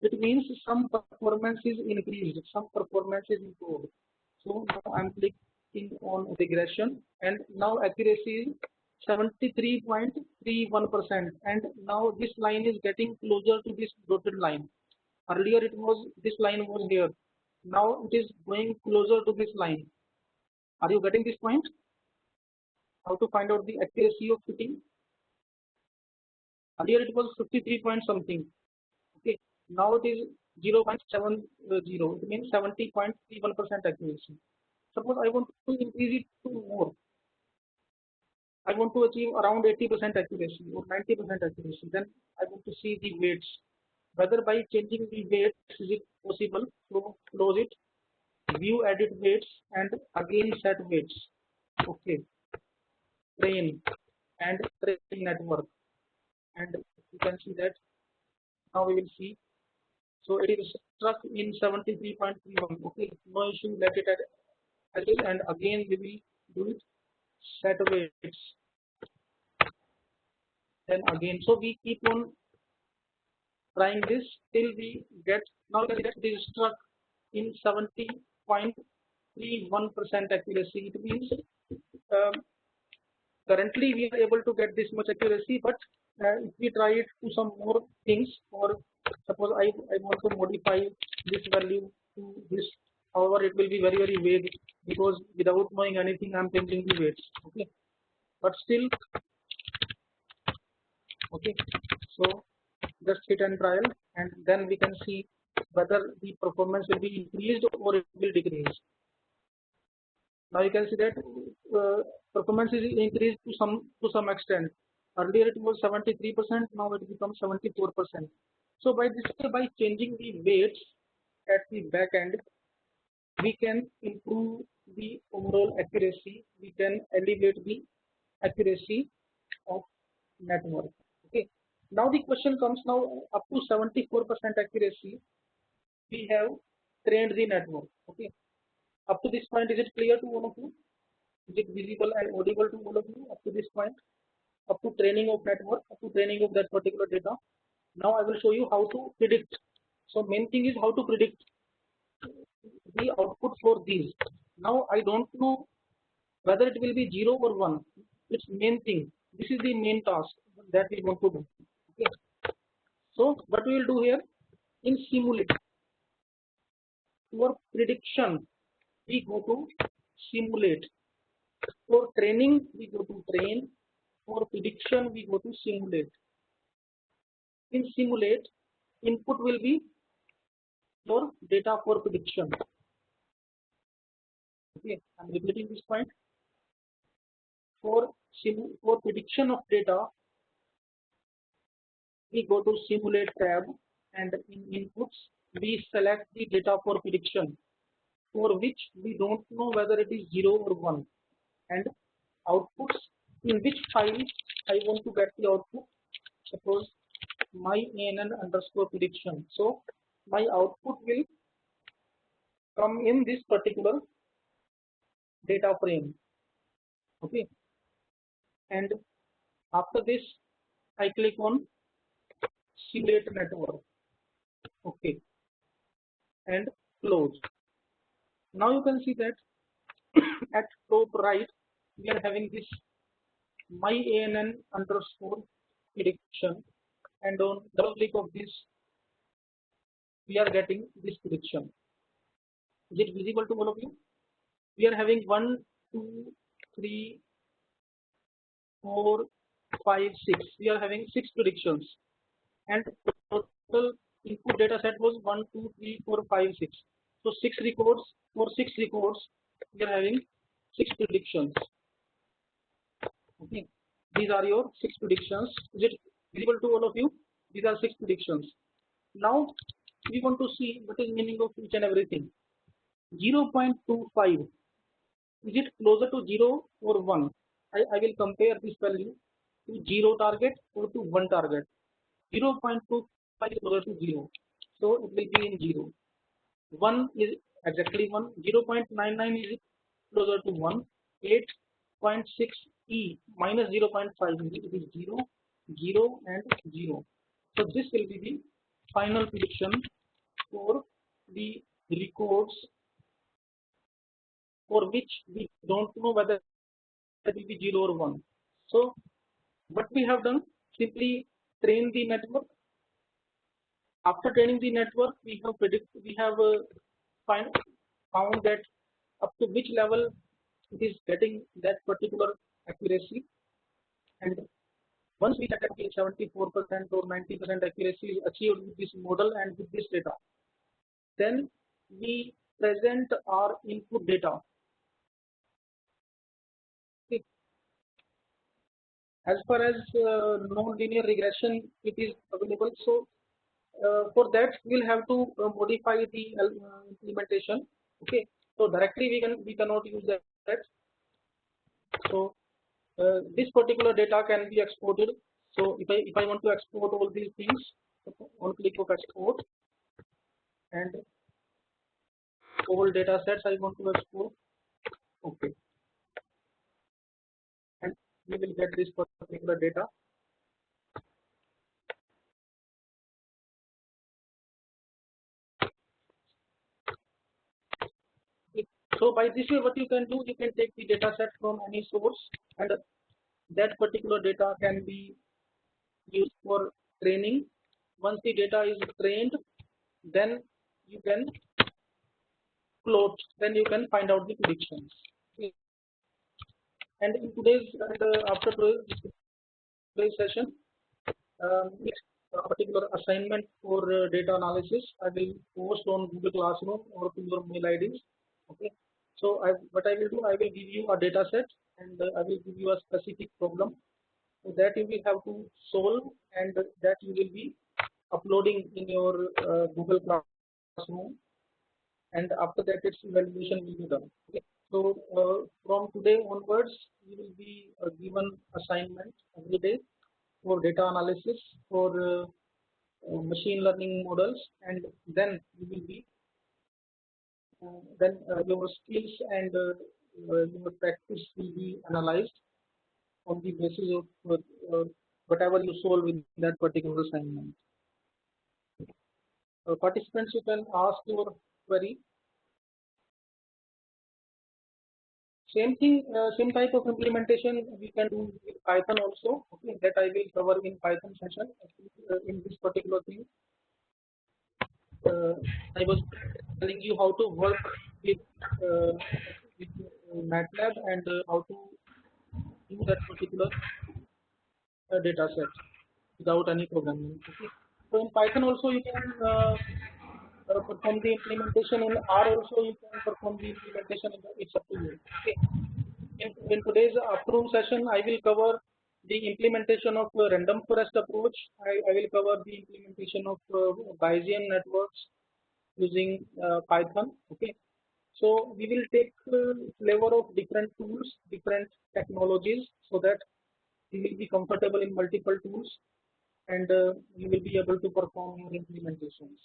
it means some performance is increased, some performance is improved. So now I'm clicking on regression, and now accuracy is 73.31%, and now this line is getting closer to this dotted line. Earlier it was this line was here. Now it is going closer to this line. Are you getting this point? How to find out the accuracy of fitting? Earlier it was 53 point something. Okay, now it is 0.70. It means 70.31% accuracy. Suppose I want to increase it to more. I want to achieve around 80% accuracy or 90% accuracy. Then I want to see the weights. Whether by changing the weights is it possible? So close it. View edit weights and again set weights. Okay. Train and train network, and you can see that now we will see. So it is stuck in 73.31. Okay, no issue. Let it as is, and again we will do it. Set weights. Then again, so we keep on trying this till we get. Now that it is stuck in 70.31% accuracy. It means currently we are able to get this much accuracy, but if we try it to some more things, or suppose I want to modify this value to this, however it will be very vague because without knowing anything I am changing the weights. Okay, but still okay, so just hit and trial, and then we can see whether the performance will be increased or it will decrease. Now you can see that performance is increased to some extent. Earlier it was 73%, now it becomes 74%. So by this way, by changing the weights at the back end, we can improve the overall accuracy. We can elevate the accuracy of network. Okay. Now the question comes, now up to 74% accuracy, we have trained the network. Okay. Up to this point, is it clear to all of you? Is it visible and audible to all of you up to this point? Up to training of network, up to training of that particular data. Now I will show you how to predict. So main thing is how to predict the output for these. Now I don't know whether it will be 0 or 1. It's main thing. This is the main task that we want to do. Okay. So what we will do here in simulate. For prediction, we go to simulate. For training, we go to train. For prediction, we go to simulate. In simulate, input will be your data for prediction. Okay, I'm repeating this point. For prediction of data, we go to simulate tab, and in inputs, we select the data for prediction, for which we don't know whether it is 0 or 1, and outputs, in which file I want to get the output. Suppose my ANN underscore prediction. So my output will come in this particular data frame. Okay, and after this I click on simulate network. Okay, and close. Now you can see that at top right we are having this MyANN underscore prediction, and on double click of this we are getting this prediction. Is it visible to all of you? We are having 1, 2, 3, 4, 5, 6. We are having 6 predictions, and total input data set was 1, 2, 3, 4, 5, 6. So 6 records. For 6 records, we are having 6 predictions. Okay, these are your 6 predictions. Is it visible to all of you? These are 6 predictions. Now we want to see what is meaning of each and everything. 0.25, is it closer to 0 or 1? I will compare this value to 0 target or to 1 target. 0.25 is closer to 0, so it will be in 0. 1 is exactly 1. 0.99 is closer to 1. 8.6e minus 0.5 it is 0, 0 and 0. So this will be the final prediction for the records for which we don't know whether it will be 0 or 1. So what we have done, simply train the network. After training the network, we have found that up to which level it is getting that particular accuracy, and once we get 74% or 90% accuracy is achieved with this model and with this data, then we present our input data. Okay. As far as non-linear regression it is available, so for that we'll have to modify the implementation. Okay, so directly we cannot use that. So this particular data can be exported. So if I want to export all these things, on click of export, and all data sets I want to export. Okay, and we will get this particular data. So by this way, what you can do, you can take the data set from any source, and that particular data can be used for training. Once the data is trained, then you can plot, then you can find out the predictions. Okay. And in today's after today's session, a particular assignment for data analysis I will post on Google Classroom or to your mail IDs. Okay, so what I will do, I will give you a data set, and I will give you a specific problem that you will have to solve, and that you will be uploading in your Google Classroom, and after that its evaluation will be done. Okay. So from today onwards, you will be given assignment every day for data analysis, for machine learning models, and then you will be then your skills and your practice will be analyzed on the basis of whatever you solve in that particular assignment. Participants, you can ask your query. Same thing, same type of implementation we can do with Python also. Okay, that I will cover in Python session. In this particular thing, I was telling you how to work with, MATLAB, and how to do that particular data set without any programming. Okay. So in Python also you can perform the implementation. In R also you can perform the implementation. It's up to you. Okay. In today's afternoon session, I will cover the implementation of random forest approach. I will cover the implementation of Bayesian networks using Python. Okay. So we will take flavor of different tools, different technologies, so that you will be comfortable in multiple tools, and you will be able to perform your implementations.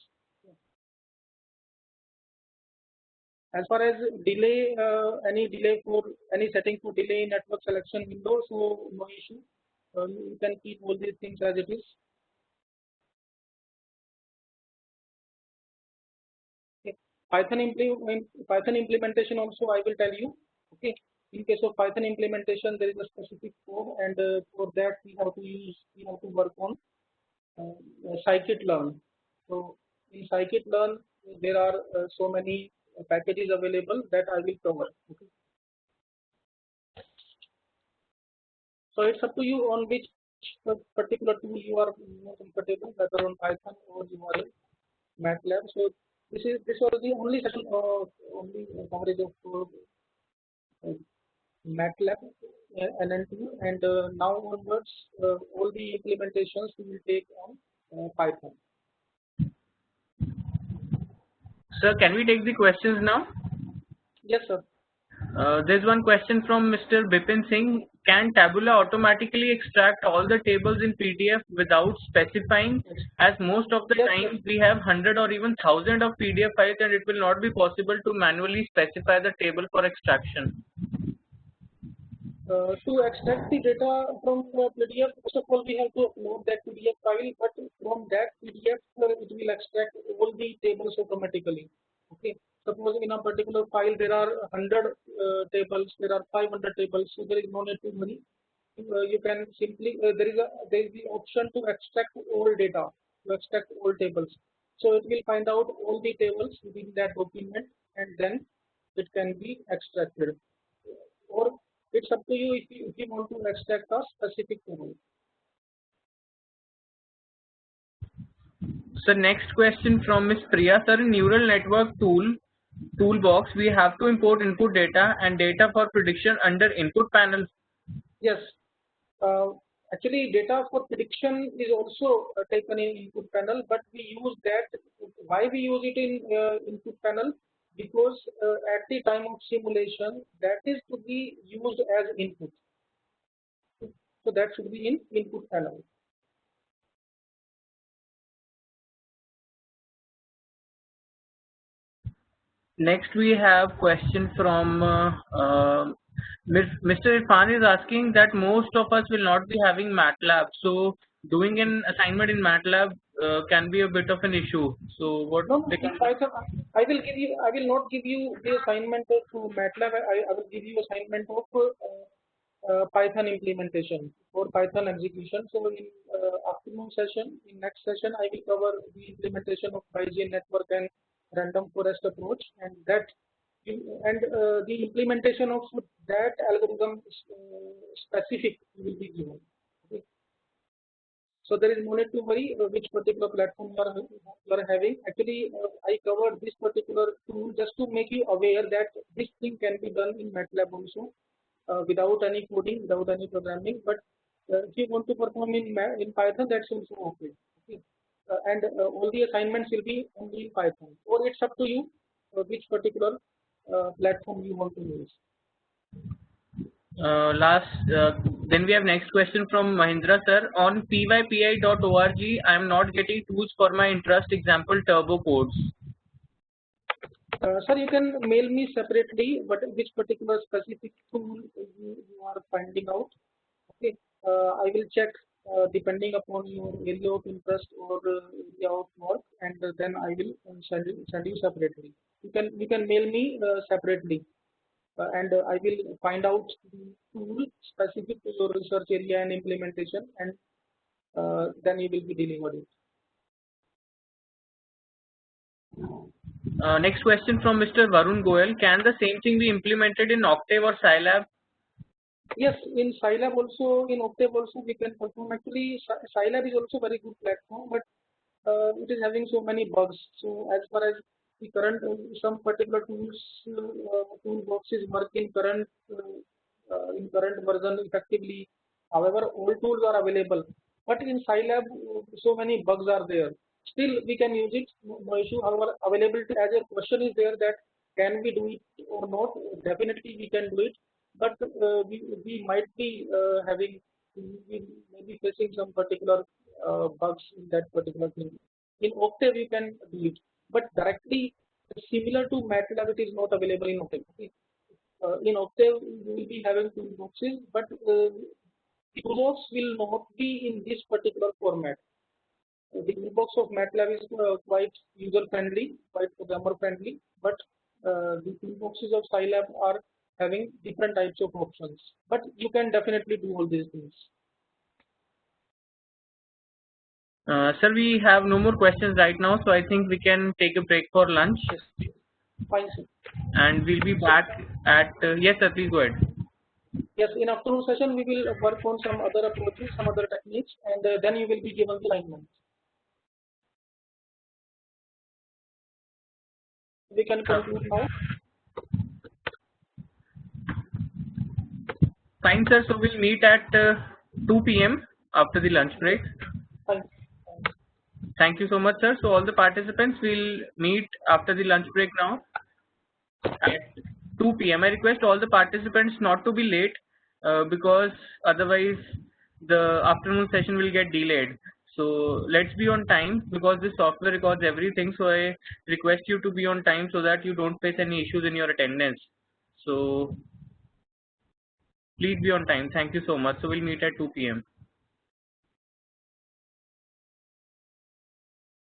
As far as delay, any delay for any setting for delay in network selection window, so no issue. You can keep all these things as it is. Okay. Python implementation also I will tell you. Okay. In case of Python implementation, there is a specific code, and for that we have to work on scikit-learn. So in scikit-learn, there are so many packages available that I will cover. Okay. So it's up to you on which particular tool you are more comfortable, whether on Python or you are in MATLAB. So this was the only session only coverage of MATLAB NN2, and now onwards all the implementations we will take on Python. Sir, can we take the questions now? Yes, sir. There's one question from Mr. Bipin Singh. Can Tabula automatically extract all the tables in PDF without specifying? As most of the time we have 100 or even 1000 of PDF files, and it will not be possible to manually specify the table for extraction. To extract the data from PDF, first of all we have to upload that PDF file, but from that PDF it will extract all the tables automatically. Okay. Suppose in a particular file there are 100 tables, there are 500 tables, so there is no need to worry. You can simply there is the option to extract all data, to extract all tables. So it will find out all the tables within that document, and then it can be extracted. Or it's up to you if you want to extract a specific table. So next question from Ms. Priya. Sir, in neural network toolbox we have to import input data and data for prediction under input panel. Yes, actually data for prediction is also taken in input panel, but we use that. Why we use it in input panel? Because at the time of simulation that is to be used as input. So that should be in input panel. Next we have question from Mr. Irfan is asking that most of us will not be having MATLAB, so doing an assignment in MATLAB can be a bit of an issue. So what? No, I will not give you the assignment of MATLAB. I will give you assignment of Python implementation or Python execution. So in afternoon session, in next session, I will cover the implementation of Bayesian network and random forest approach, and that the implementation of that algorithm specific will be given. Okay. So there is no need to worry which particular platform you are having. Actually, I covered this particular tool just to make you aware that this thing can be done in MATLAB also without any coding, without any programming. But if you want to perform in Python, that's also okay. Okay. And all the assignments will be only in Python. Or it's up to you which particular platform you want to use. Then we have next question from Mahindra sir. On pypi.org, I am not getting tools for my interest, example turbo codes. Sir, you can mail me separately which particular specific tool you are finding out. Okay, I will check depending upon your area of interest or area of work, and then I will send you separately. You can mail me separately, and I will find out the tool specific to your research area and implementation, and then you will be delivered it. Next question from Mr. Varun Goel. Can the same thing be implemented in Octave or Scilab? Yes, in Scilab also, in Octave also we can perform. Actually, Scilab is also very good platform, but it is having so many bugs. So as far as the current some particular tools toolboxes work in current version effectively. However, all tools are available, but in Scilab so many bugs are there. Still, we can use it, no issue. However, availability, as your question is there, that can we do it or not? Definitely we can do it, but we might be we may be facing some particular bugs in that particular thing. In Octave you can do it, but directly similar to MATLAB it is not available in Octave. Okay? In Octave you will be having toolboxes, but toolbox will not be in this particular format. The toolbox of MATLAB is quite user friendly, quite programmer friendly, but the toolboxes of Scilab are having different types of options, but you can definitely do all these things. Sir, we have no more questions right now, so I think we can take a break for lunch. Yes. Fine, sir. And we'll be back at yes, sir. Please go ahead. Yes, in afternoon session we will work on some other approaches, some other techniques, and then you will be given assignments. We can conclude now. Fine, sir. So we'll meet at 2 p.m. after the lunch break. Fine. Thank you so much, sir. So all the participants will meet after the lunch break now at 2 p.m. I request all the participants not to be late because otherwise the afternoon session will get delayed. So let's be on time because this software records everything. So I request you to be on time so that you don't face any issues in your attendance. So please be on time. Thank you so much. So we'll meet at 2 p.m.